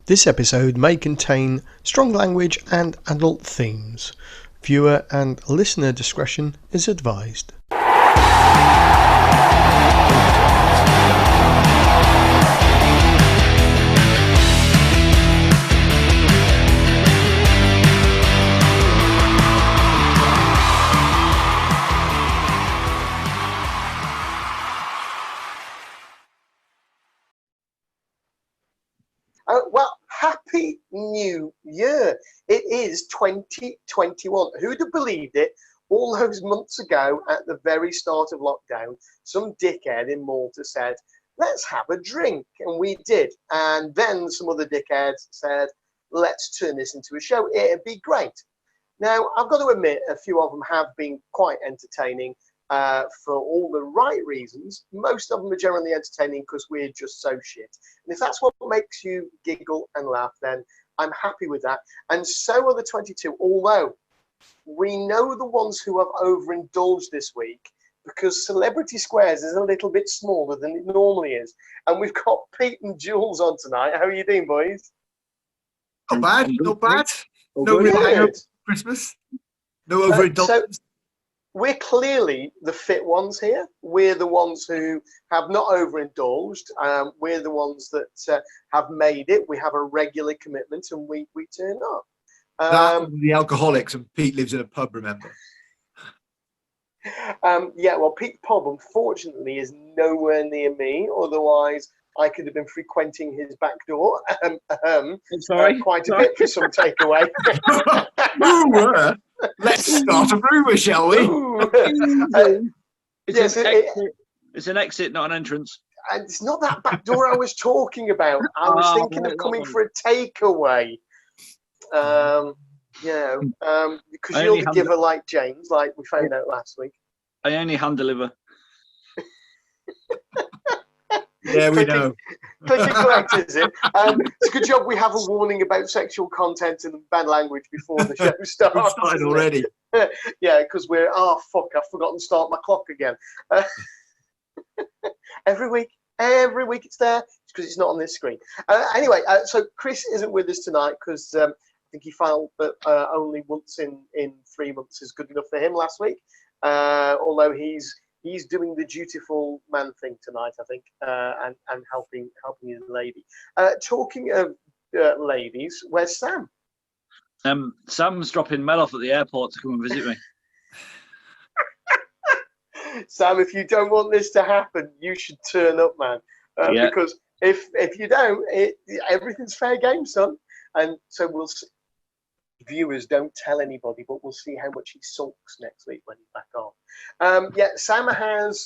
This episode may contain strong language and adult themes. Viewer and listener discretion is advised. Well, Happy New Year. It is 2021. Who'd have believed it? All those months ago at the very start of lockdown, some dickhead in Malta said, let's have a drink. And we did. And then some other dickheads said, let's turn this into a show. It'd be great. Now, I've got to admit, a few of them have been quite entertaining for all the right reasons. Most of them are generally entertaining because we're just so shit. And if that's what makes you giggle and laugh, then I'm happy with that. And so are the 22, although we know the ones who have overindulged this week because Celebrity Squares is a little bit smaller than it normally is. And we've got Pete and Jules on tonight. How are you doing, boys? Not bad, not bad. No Good. real hangover Christmas. No overindulgence. We're clearly the fit ones here. We're the ones who have not overindulged. We're the ones that have made it. We have a regular commitment and we turn up. The alcoholics, and Pete lives in a pub, remember? Yeah, well, Pete Pub, unfortunately, is nowhere near me. Otherwise, I could have been frequenting his back door quite a bit for some takeaway. Let's start a rumour, shall we? It's an exit, not an entrance. And it's not that back door I was talking about. I was thinking of coming for a takeaway. Because you're the giver like James, like we found out last week. I only hand deliver. Yeah, we know. Click and collect, is it? It's a good job we have a warning about sexual content and bad language before the show starts. We've started already. Yeah, because we're, I've forgotten to start my clock again. Every week it's there. It's because it's not on this screen. Anyway, so Chris isn't with us tonight because I think he felt that only once in 3 months is good enough for him last week. Although he's doing the dutiful man thing tonight, I think, and helping his lady. Talking of ladies, where's Sam? Sam's dropping Mel off at the airport to come and visit me. Sam, if you don't want this to happen, you should turn up, man. Yeah. Because if you don't, everything's fair game, son. And so we'll see. Viewers, don't tell anybody, but we'll see how much he sulks next week when he's back on. Sam has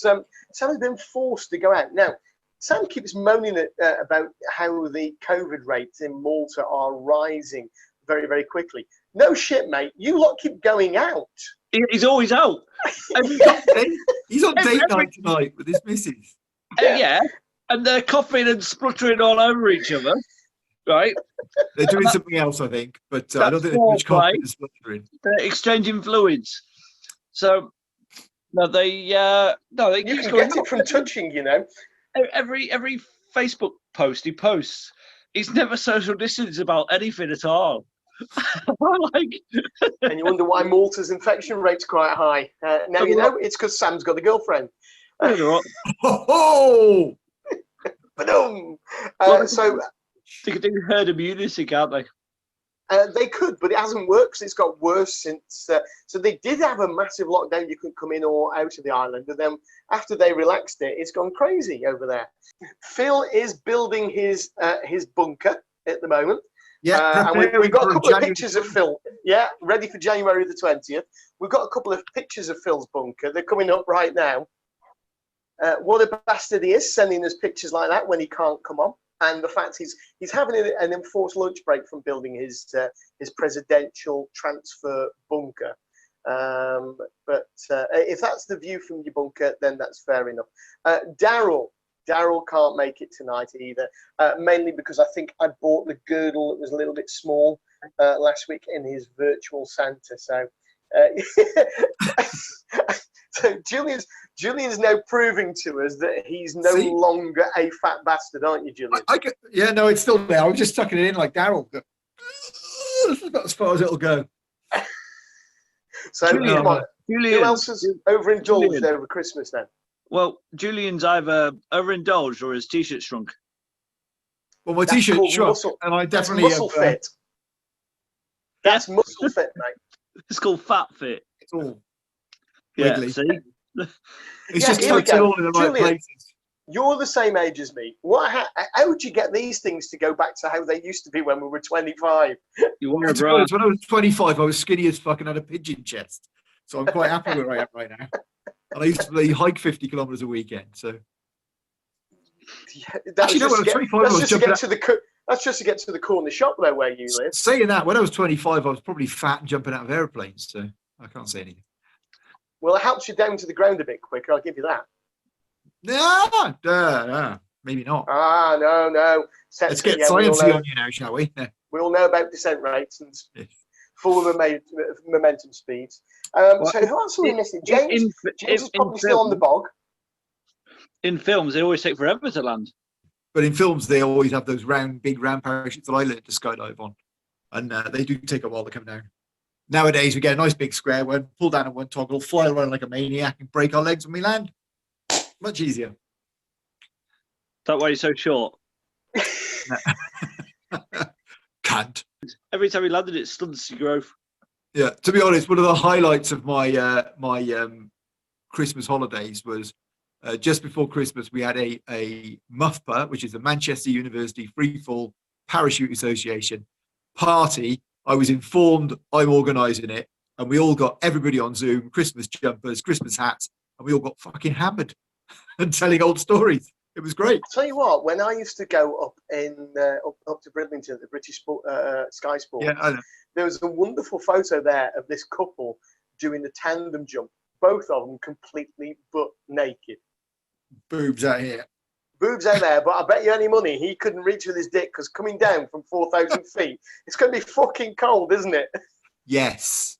been forced to go out. Now, Sam keeps moaning about how the COVID rates in Malta are rising very, very quickly. No shit, mate. You lot keep going out. He's always out. He's on date night tonight with his missus. Yeah, and they're coughing and spluttering all over each other. Right, they're doing something else, I think, but I don't think there's much confidence spluttering. They're exchanging fluids, so they you can get it from touching, you know. Every Facebook post he posts, he's never social distance about anything at all. And you wonder why Malta's infection rate's quite high. Now you know it's because Sam's got a girlfriend. Oh! So. They could do herd immunity, can't they? They could, but it hasn't worked because it's got worse since. So they did have a massive lockdown. You could come in or out of the island, and then after they relaxed it, it's gone crazy over there. Phil is building his bunker at the moment. Yeah, and we've got a couple of pictures of Phil. Yeah, ready for January the 20th. We've got a couple of pictures of Phil's bunker. They're coming up right now. What a bastard he is, sending us pictures like that when he can't come on. And the fact he's having an enforced lunch break from building his presidential transfer bunker. But if that's the view from your bunker, then that's fair enough. Daryl can't make it tonight either, mainly because I think I bought the girdle that was a little bit small last week in his virtual Santa. So So Julian's now proving to us that he's no See? longer a fat bastard, aren't you, Julian? Yeah, no, it's still there. I was just sucking it in like Daryl. That's about as far as it'll go. So Julian, come on, Julian, who else has overindulged Julian. over Christmas then? Well, Julian's either overindulged or his t-shirt shrunk. Well, my That's t-shirt called shrunk, muscle. and I That's definitely muscle have, fit. That's muscle fit, mate. It's called fat fit. it's all Yeah, wiggly. see? It's Yeah, just here we tucked it go. all in the right Julian. places. You're the same age as me. How would you get these things to go back to how they used to be when we were 25? You want To to be honest, when I was 25, I was skinny as fuck and had a pigeon chest. So I'm quite happy where I am right now. And I used to hike 50 kilometers a weekend. So Yeah, that's Actually, no, just when to I was get, 25, I that's was just to jumping get to the that's just to get to the corner shop though where you live. saying that, when I was 25, I was probably fat and jumping out of airplanes. So I can't say anything. Well, it helps you down to the ground a bit quicker. I'll give you that. No, maybe not. Ah, no. Let's get we all sciencey know, on you now, shall we? we all know about descent rates and Yes. full of momentum speeds. Well, so who else are we missing? James is probably still on the bog. In films, they always take forever to land. But in films, they always have those big round parachutes that I learned to skydive on. And they do take a while to come down. Nowadays, we get a nice big square one, pull down on one toggle, fly around like a maniac, and break our legs when we land. Much easier. That way, you're so short. Can't. Every time he landed, it stunts your growth. Yeah, to be honest, one of the highlights of my Christmas holidays was just before Christmas. We had a MUFPA, which is the Manchester University Freefall Parachute Association party. I was informed I'm organising it, and we all got everybody on Zoom, Christmas jumpers, Christmas hats, and we all got fucking hammered and telling old stories. It was great. I'll tell you what, when I used to go up up to Bridlington, the British Sky Sport, Yeah, I know. there was a wonderful photo there of this couple doing the tandem jump, both of them completely butt naked. Boobs out here. Boobs out there, but I bet you any money he couldn't reach with his dick because coming down from 4,000 feet, it's going to be fucking cold, isn't it? Yes.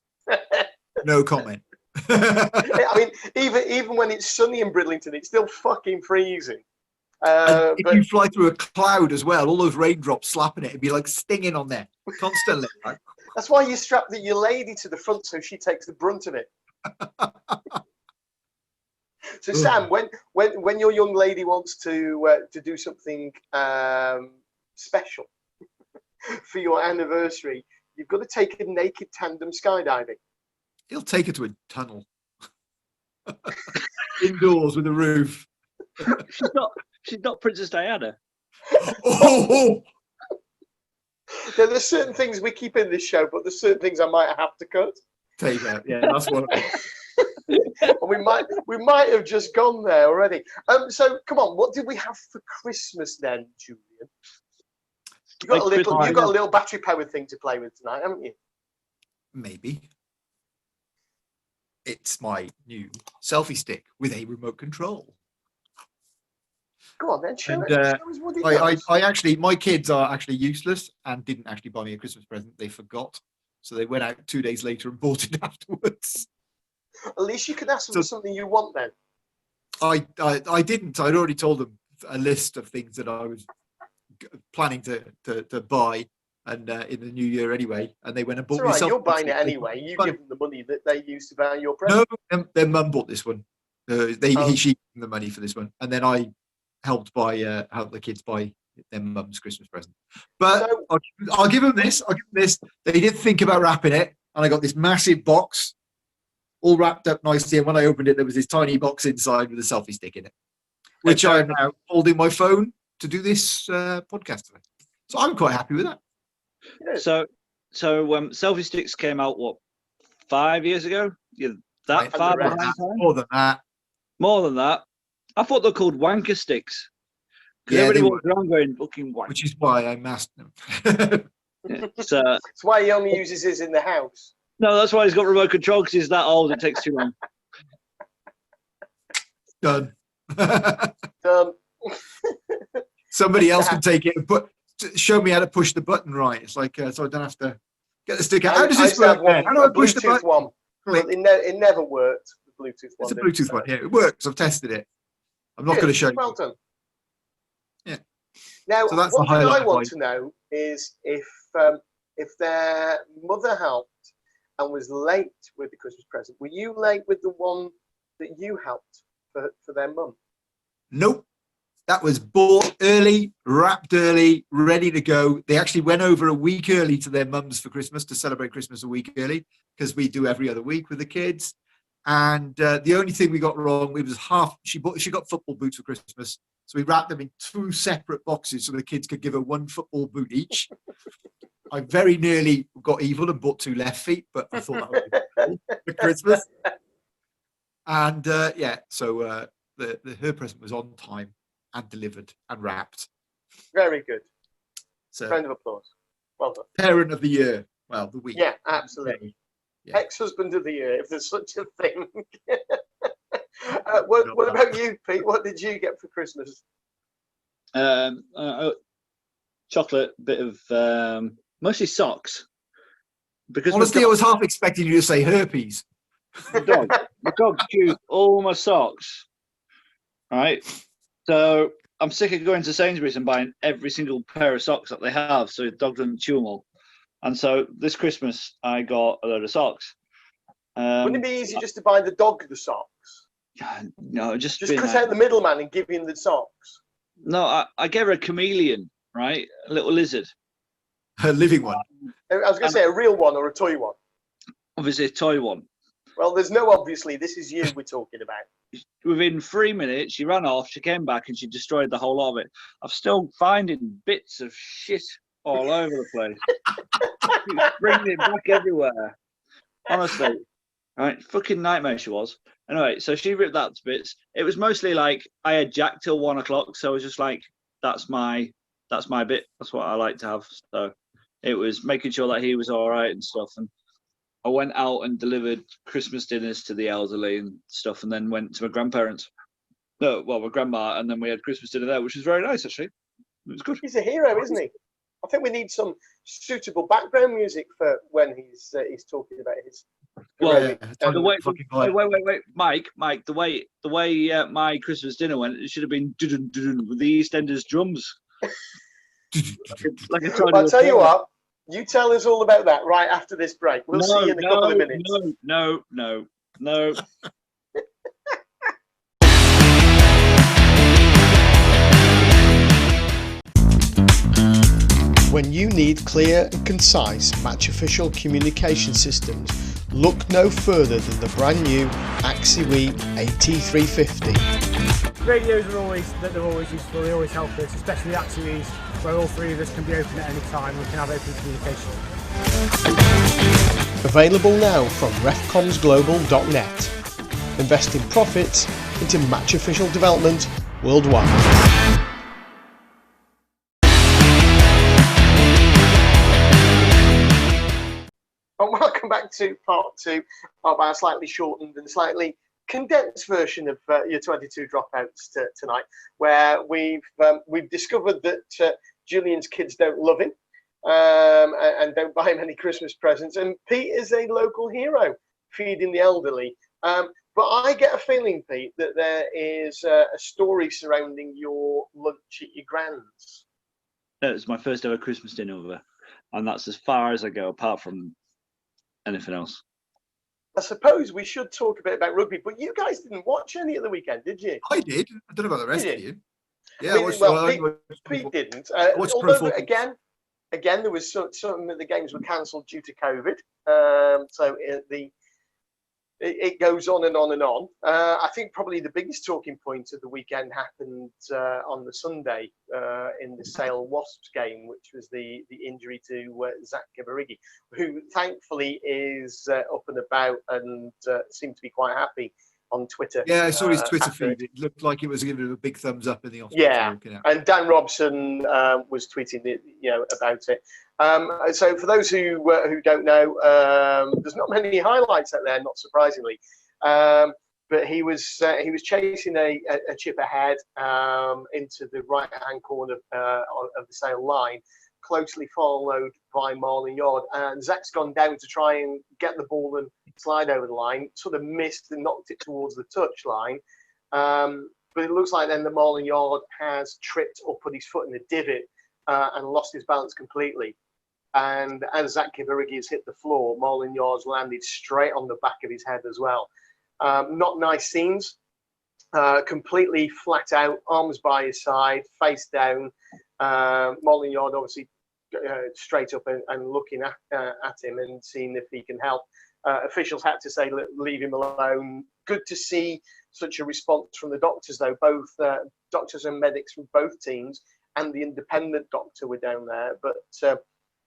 No comment. I mean, even when it's sunny in Bridlington, it's still fucking freezing. If But you fly through a cloud as well, all those raindrops slapping it, it'd be like stinging on there constantly. Right? that's why you strap your lady to the front so she takes the brunt of it. So Sam, when your young lady wants to do something special for your anniversary, you've got to take a naked tandem skydiving. He'll take her to a tunnel. Indoors with a roof. She's not Princess Diana. Oh! There's certain things we keep in this show, but there's certain things I might have to cut. Take her. Yeah, that's one of them. And we might have just gone there already. So come on, what did we have for Christmas then, Julian? You got a little battery powered thing to play with tonight, haven't you? Maybe. It's my new selfie stick with a remote control. Go on then, show And, us what it does. I actually, my kids are actually useless and didn't actually buy me a Christmas present. They forgot. So they went out 2 days later and bought it afterwards. At least you can ask them for something you want then. I didn't. I'd already told them a list of things that I was planning to buy and in the new year anyway. And they went and bought It's all me right, you're buying it anyway. You give them the money that they used to buy your present. No, their mum bought this one. She gave them the money for this one. And then I help the kids buy their mum's Christmas present. But so, I'll give them this. They did think about wrapping it, and I got this massive box, all wrapped up nicely. And when I opened it, there was this tiny box inside with a selfie stick in it, which I am now holding my phone to do this podcast today. So I'm quite happy with that. So selfie sticks came out 5 years ago? Yeah, that far behind time? More than that. More than that. I thought they're called wanker sticks. Yeah, everybody walks around going looking wank. Which is why I masked them. That's why he only uses his in the house. No, that's why he's got remote control, because he's that old. It takes too long. Done. Done. Somebody else can take it and show me how to push the button right. It's like so I don't have to get the stick out. How does this work? How do I push the button? But it never worked. The Bluetooth one. It's a Bluetooth one. Yeah, it works. I've tested it. I'm not going to show you. Well done. Yeah. Now, So that's one the thing I highlight. want to know is if their mother helped and was late with the Christmas present, were you late with the one that you helped for their mum? Nope. That was bought early, wrapped early, ready to go. They actually went over a week early to their mums for Christmas to celebrate Christmas a week early, because we do every other week with the kids. And the only thing we got wrong, it was she got football boots for Christmas. So we wrapped them in 2 separate boxes so the kids could give her 1 football boot each. I very nearly got evil and bought 2 left feet, but I thought that would be cool for Christmas. And so her present was on time and delivered and wrapped. Very good. So, round of applause. Well done. Parent of the year. Well, the week. Yeah, absolutely. Yeah. Ex-husband of the year, if there's such a thing. What about you, Pete? What did you get for Christmas? Chocolate, bit of mostly socks. Because honestly, I was half expecting you to say herpes. The dog chewed all my socks. Right, so I'm sick of going to Sainsbury's and buying every single pair of socks that they have, so the dog doesn't chew them all. And so this Christmas, I got a load of socks. Wouldn't it be easy just to buy the dog the socks? No, just cut out the middleman and give him the socks. No, I gave her a chameleon, right? A little lizard. A living one. I was going to say a real one or a toy one. Obviously, a toy one. Well, there's no obviously. This is you we're talking about. Within 3 minutes, she ran off. She came back and she destroyed the whole lot of it. I'm still finding bits of shit all over the place. Bringing it back everywhere. Honestly, right? Fucking nightmare she was. Anyway, so she ripped that to bits. It was mostly like I had Jack till 1 o'clock, so I was just like, that's my bit. That's what I like to have. So it was making sure that he was all right and stuff. And I went out and delivered Christmas dinners to the elderly and stuff, and then went to my grandparents. No, well, my grandma, and then we had Christmas dinner there, which was very nice, actually. It was good. He's a hero, isn't he? I think we need some suitable background music for when he's talking about his. Well, wait, Mike. The way my Christmas dinner went, it should have been with the EastEnders drums. Like I'll tell you what. You tell us all about that right after this break. We'll see you in a couple of minutes. No. When you need clear and concise match official communication systems, look no further than the brand new AXIWE AT350. Radios are always useful, they always help us, especially AXIWEs, where all 3 of us can be open at any time, we can have open communication. Available now from refcomsglobal.net. Investing profits into match official development worldwide. And welcome back to part 2 of our slightly shortened and slightly condensed version of your 22 dropouts tonight, where we've discovered that Julian's kids don't love him and don't buy him any Christmas presents, and Pete is a local hero feeding the elderly. But I get a feeling, Pete, that there is a story surrounding your lunch at your grand's. It was my first ever Christmas dinner with her, and that's as far as I go, apart from anything else. I suppose we should talk a bit about rugby, but you guys didn't watch any at the weekend, did you? I did. I don't know about the rest of you. Yeah, Pete didn't. Although again, there was some of the games were cancelled due to COVID. So it goes on and on and on. I think probably the biggest talking point of the weekend happened on the Sunday in the Sale Wasps game, which was the injury to Zach Gabarigi, who thankfully is up and about and seemed to be quite happy on Twitter. Yeah, I saw his Twitter feed. It looked like it was giving him a big thumbs up in the office. Yeah, and Dan Robson was tweeting it, about it. So for those who don't know, there's not many highlights out there, not surprisingly. But he was chasing a chip ahead into the right-hand corner of the Sale line, closely followed by Marlon Yard, and Zach's gone down to try and get the ball and slide over the line, sort of missed and knocked it towards the touch line. But it looks like then the Marlon Yard has tripped or put his foot in the divot and lost his balance completely. And as Zach Kivarigi has hit the floor, Marlon Yard's landed straight on the back of his head as well. Not nice scenes. Completely flat out, arms by his side, face down. Marlon Yard obviously straight up and looking at him and seeing if he can help. Officials had to say, leave him alone. Good to see such a response from the doctors, though. Both doctors and medics from both teams and the independent doctor were down there. But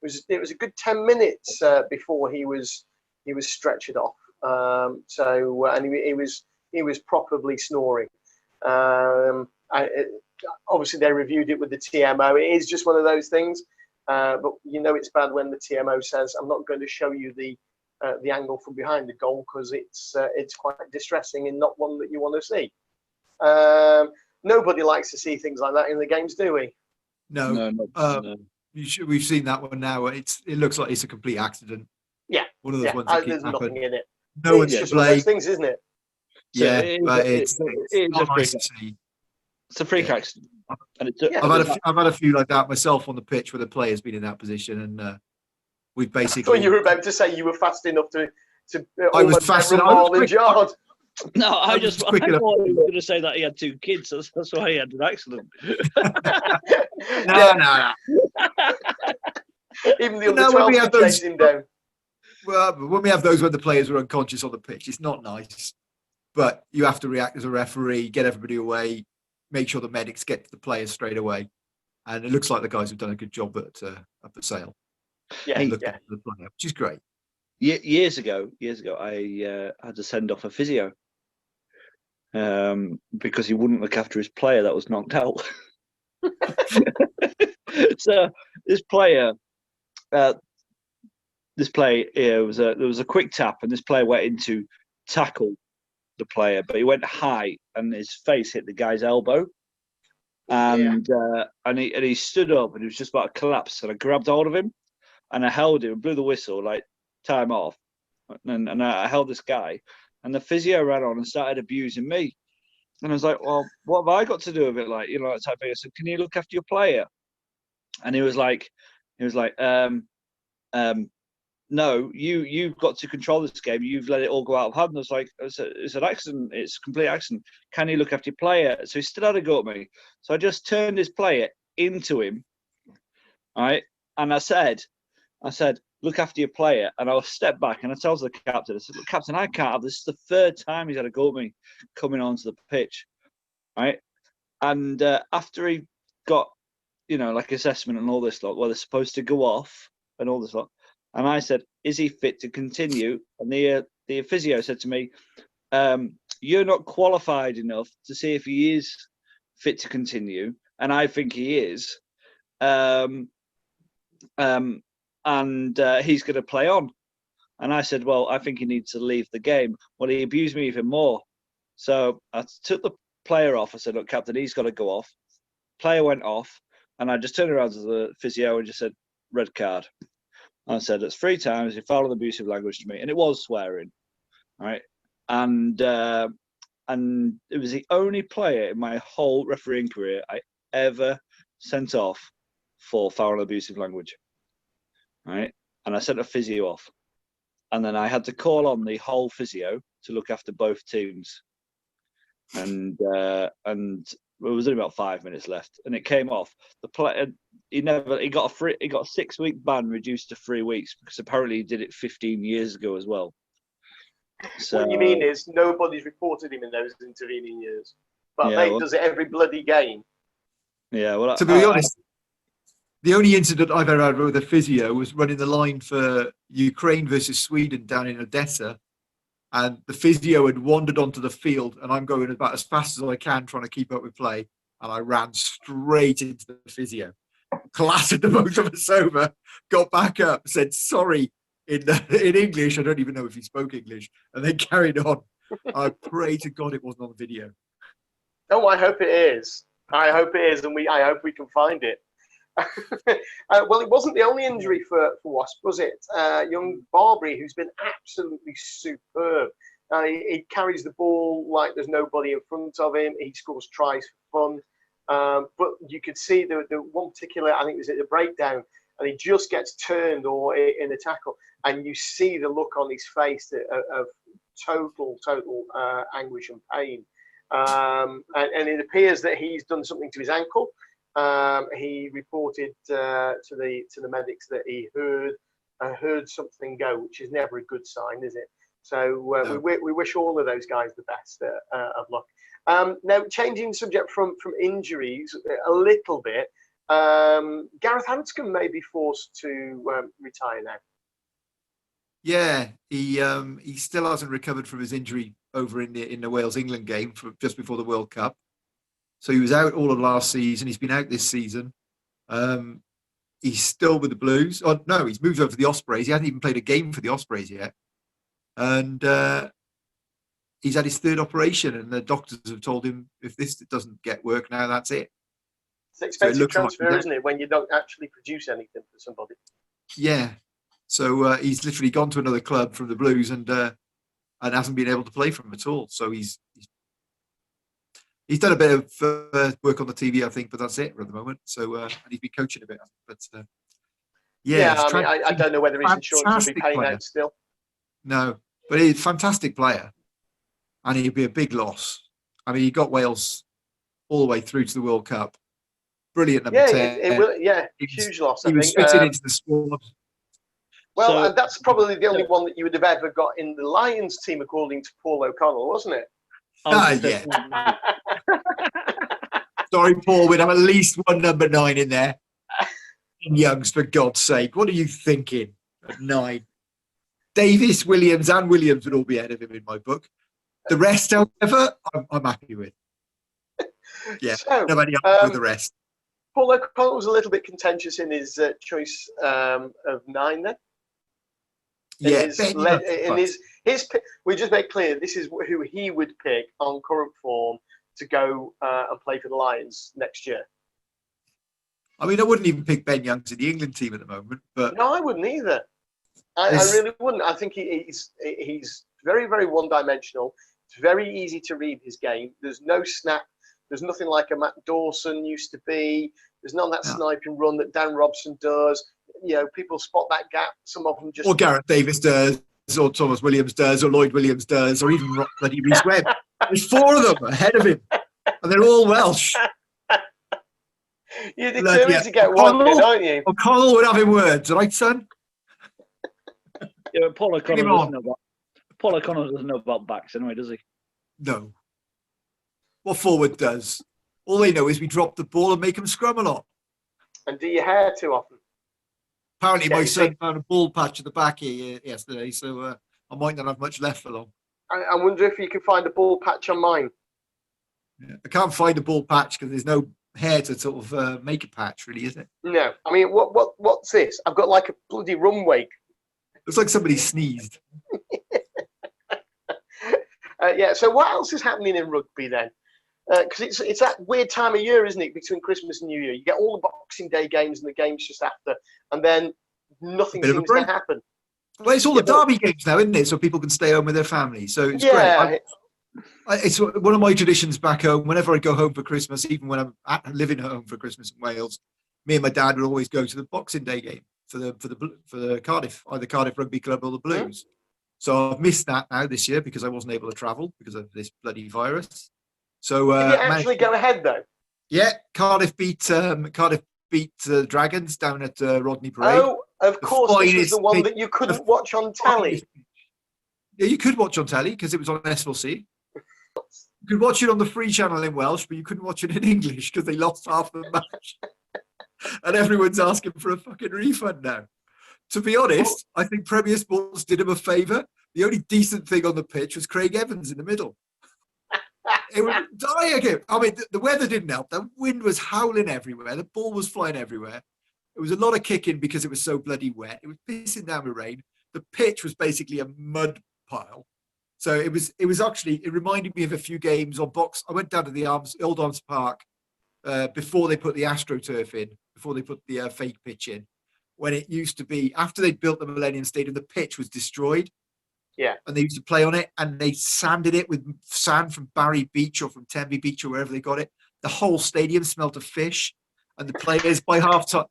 it was a good 10 minutes before he was stretchered off. And he was properly snoring. Obviously, they reviewed it with the TMO. It is just one of those things. But you know it's bad when the TMO says, "I'm not going to show you the angle from behind the goal because it's quite distressing and not one that you want to see." Nobody likes to see things like that in the games, do we? No. No. We've seen that one now. It looks like it's a complete accident. Yeah. One of those ones that keep there's nothing happening. in it. No It's one's just to one of those blame. things, isn't it? Yeah, but it's not nice to see. It's a freak accident. And it's I've had a few like that myself on the pitch where the player's been in that position, and we've I basically. thought you were about to say you were fast enough to I was fast enough. Marlon Yard. No, I was thought quick he enough. was going to say that he had 2 kids. That's why he had an accident. No. Even the But no, under when we 12 have could those- chase him down. Well, when we have those when the players are unconscious on the pitch, it's not nice. But you have to react as a referee, get everybody away, make sure the medics get to the players straight away. And it looks like the guys have done a good job at the sale. Yeah, Looking yeah. at the player, which is great. Years ago, I had to send off a physio because he wouldn't look after his player that was knocked out. So this player, there was a quick tap, and this player went in to tackle the player, but he went high, and his face hit the guy's elbow, and he stood up, and he was just about to collapse, and I grabbed hold of him, and I held him, and blew the whistle, like time off, and I held this guy, and the physio ran on and started abusing me, and I was like, well, what have I got to do with it? Like, that type of thing. I said, can you look after your player? And he was like, no, you've got to control this game. You've let it all go out of hand. And I was like, it's an accident. It's a complete accident. Can you look after your player? So he still had a go at me. So I just turned his player into him, right? And I said, look after your player. And I'll step back and I told the captain, I said, look, Captain, I can't have this. This is the 3rd time he's had a go at me coming onto the pitch, right? And after he got, like assessment and all this lot, well, they're supposed to go off and all this lot. And I said, is he fit to continue? And the physio said to me, you're not qualified enough to see if he is fit to continue. And I think he is. And he's going to play on. And I said, well, I think he needs to leave the game. Well, he abused me even more. So I took the player off. I said, look, Captain, he's got to go off. Player went off. And I just turned around to the physio and just said, red card. And I said, it's 3 times. He followed abusive language to me. And it was swearing. Right. And it was the only player in my whole refereeing career I ever sent off for foul and abusive language. Right. And I sent a physio off. And then I had to call on the whole physio to look after both teams. And it was only about 5 minutes left, and it came off. The player he got a 6-week ban reduced to 3 weeks because apparently he did it 15 years ago as well. So, what you mean is nobody's reported him in those intervening years, but does it every bloody game. Yeah, well, to be honest, the only incident I've ever had with a physio was running the line for Ukraine versus Sweden down in Odessa. And the physio had wandered onto the field, and I'm going about as fast as I can trying to keep up with play. And I ran straight into the physio, clattered the both of us over, got back up, said sorry in English. I don't even know if he spoke English, and then carried on. I pray to God it wasn't on video. Oh, I hope it is. I hope it is, and I hope we can find it. Well, it wasn't the only injury for Wasp, was it? Young Barbary, who's been absolutely superb. He carries the ball like there's nobody in front of him. He scores tries for fun. But you could see the one particular, I think it was at the breakdown, and he just gets turned or in a tackle, and you see the look on his face of total anguish and pain. And it appears that he's done something to his ankle. He reported to the medics that he heard something go, which is never a good sign, is it? So no. we wish all of those guys the best of luck. Now, changing subject from injuries a little bit, Gareth Hanscom may be forced to retire now. Yeah, he still hasn't recovered from his injury over in the Wales-England game just before the World Cup. So he was out all of last season. He's been out this season. He's still with the Blues. Oh no, he's moved over to the Ospreys. He hasn't even played a game for the Ospreys yet. And he's had his third operation, and the doctors have told him if this doesn't get work now, that's it. It's an expensive transfer, isn't it, when you don't actually produce anything for somebody? Yeah. So he's literally gone to another club from the Blues and hasn't been able to play for him at all. So he's done a bit of work on the TV, I think, but that's it at the moment. So and he's been coaching a bit, but yeah. I don't know whether his insurance will be paying out still. No, but he's a fantastic player, and he'd be a big loss. I mean, he got Wales all the way through to the World Cup. Brilliant number 10. It will, huge loss. He was fitted into the squad. Well, and that's probably the only one that you would have ever got in the Lions team, according to Paul O'Connell, wasn't it? Yeah. Sorry, Paul, we'd have at least one number 9 in there. Youngs, for God's sake. What are you thinking at 9? Davis, Williams, and Williams would all be ahead of him in my book. The rest, however, I'm happy with. Yeah, so, nobody else with the rest. Paul O'Connell was a little bit contentious in his choice of 9 then. Yeah, we just made clear this is who he would pick on current form to go and play for the Lions next year. I mean, I wouldn't even pick Ben Youngs in the England team at the moment, but no, I wouldn't either. I really wouldn't. I think he's very, very one-dimensional. It's very easy to read his game. There's no snap. There's nothing like a Matt Dawson used to be. There's none of that sniping run that Dan Robson does. You know, people spot that gap. Some of them just... Or Gareth Davis does, or Thomas Williams does, or Lloyd Williams does, or even bloody Rhys Webb. There's 4 of them ahead of him, and they're all Welsh. You're determined to get one in, aren't you? O'Connell would have him words, right, son? Yeah, Paul O'Connell doesn't know about backs anyway, does he? No. What forward does? All they know is we drop the ball and make them scrum a lot. And do your hair too often. Apparently, my son found a ball patch at the back here yesterday, so I might not have much left for long. I wonder if you can find a ball patch on mine. Yeah, I can't find a ball patch because there's no hair to sort of make a patch, really, is it? No. I mean, what's this? I've got like a bloody rum wake. Looks like somebody sneezed. Yeah. So what else is happening in rugby then? Because it's that weird time of year, isn't it? Between Christmas and New Year, you get all the Boxing Day games and the games just after, and then nothing seems to happen. Well, it's all the derby games now, isn't it? So people can stay home with their families. So it's great. It's one of my traditions back home. Whenever I go home for Christmas, even when I'm living at home for Christmas in Wales, me and my dad would always go to the Boxing Day game for the Cardiff, either Cardiff Rugby Club or the Blues. So I've missed that now this year because I wasn't able to travel because of this bloody virus. So did you actually go ahead though? Yeah, Cardiff beat the Dragons down at Rodney Parade. Oh, of course, this was the one that you couldn't watch on telly. Yeah, you could watch on telly because it was on SLC. You could watch it on the free channel in Welsh, but you couldn't watch it in English because they lost half the match. And everyone's asking for a fucking refund now. To be honest, I think Premier Sports did him a favour. The only decent thing on the pitch was Craig Evans in the middle. It was dying. I mean, the weather didn't help. The wind was howling everywhere. The ball was flying everywhere. It was a lot of kicking because it was so bloody wet. It was pissing down with rain. The pitch was basically a mud pile. So it reminded me of a few games on box. I went down to the Old Arms Park before they put the AstroTurf in, before they put the fake pitch in, when it used to be, after they built the Millennium Stadium, the pitch was destroyed. Yeah. And they used to play on it, and they sanded it with sand from Barry Beach or from Tenby Beach or wherever they got it. The whole stadium smelled of fish, and the players by half time,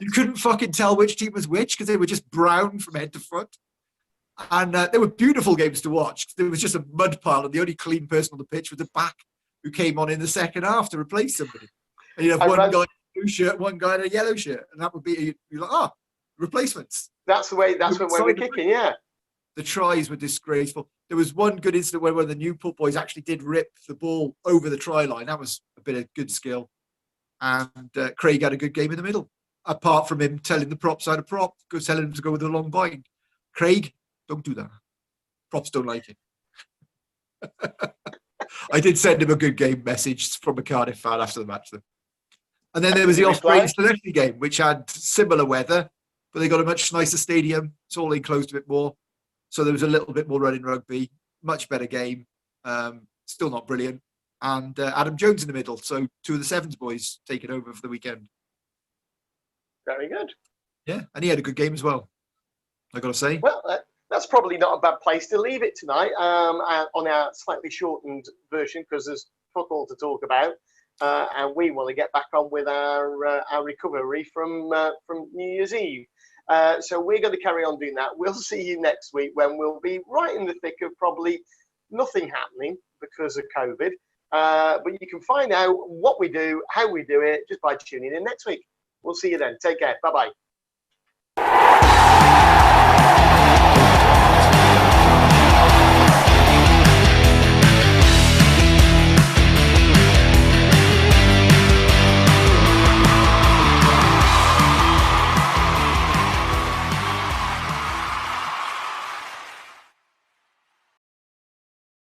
you couldn't fucking tell which team was which because they were just brown from head to foot. And they were beautiful games to watch. There was just a mud pile, and the only clean person on the pitch was the back who came on in the second half to replace somebody. And you'd have one guy in a blue shirt, one guy in a yellow shirt, and that would be, you're like, replacements. That's the way. That's when we're kicking. Yeah. The tries were disgraceful. There was one good incident where one of the Newport boys actually did rip the ball over the try line. That was a bit of good skill. And Craig had a good game in the middle, apart from him telling the props how to prop, telling him to go with a long bind. Craig, don't do that. Props don't like it. I did send him a good game message from a Cardiff fan after the match, though. And then there was the Ospreys Celeste game, which had similar weather, but they got a much nicer stadium. It's all enclosed a bit more. So there was a little bit more running rugby, much better game. Still not brilliant. And Adam Jones in the middle. So two of the Sevens boys taking over for the weekend. Very good. Yeah, and he had a good game as well, I got to say. Well, that's probably not a bad place to leave it tonight on our slightly shortened version because there's football to talk about. And we want to get back on with our recovery from New Year's Eve. So we're going to carry on doing that. We'll see you next week when we'll be right in the thick of probably nothing happening because of COVID. But you can find out what we do, how we do it, just by tuning in next week. We'll see you then. Take care. Bye-bye.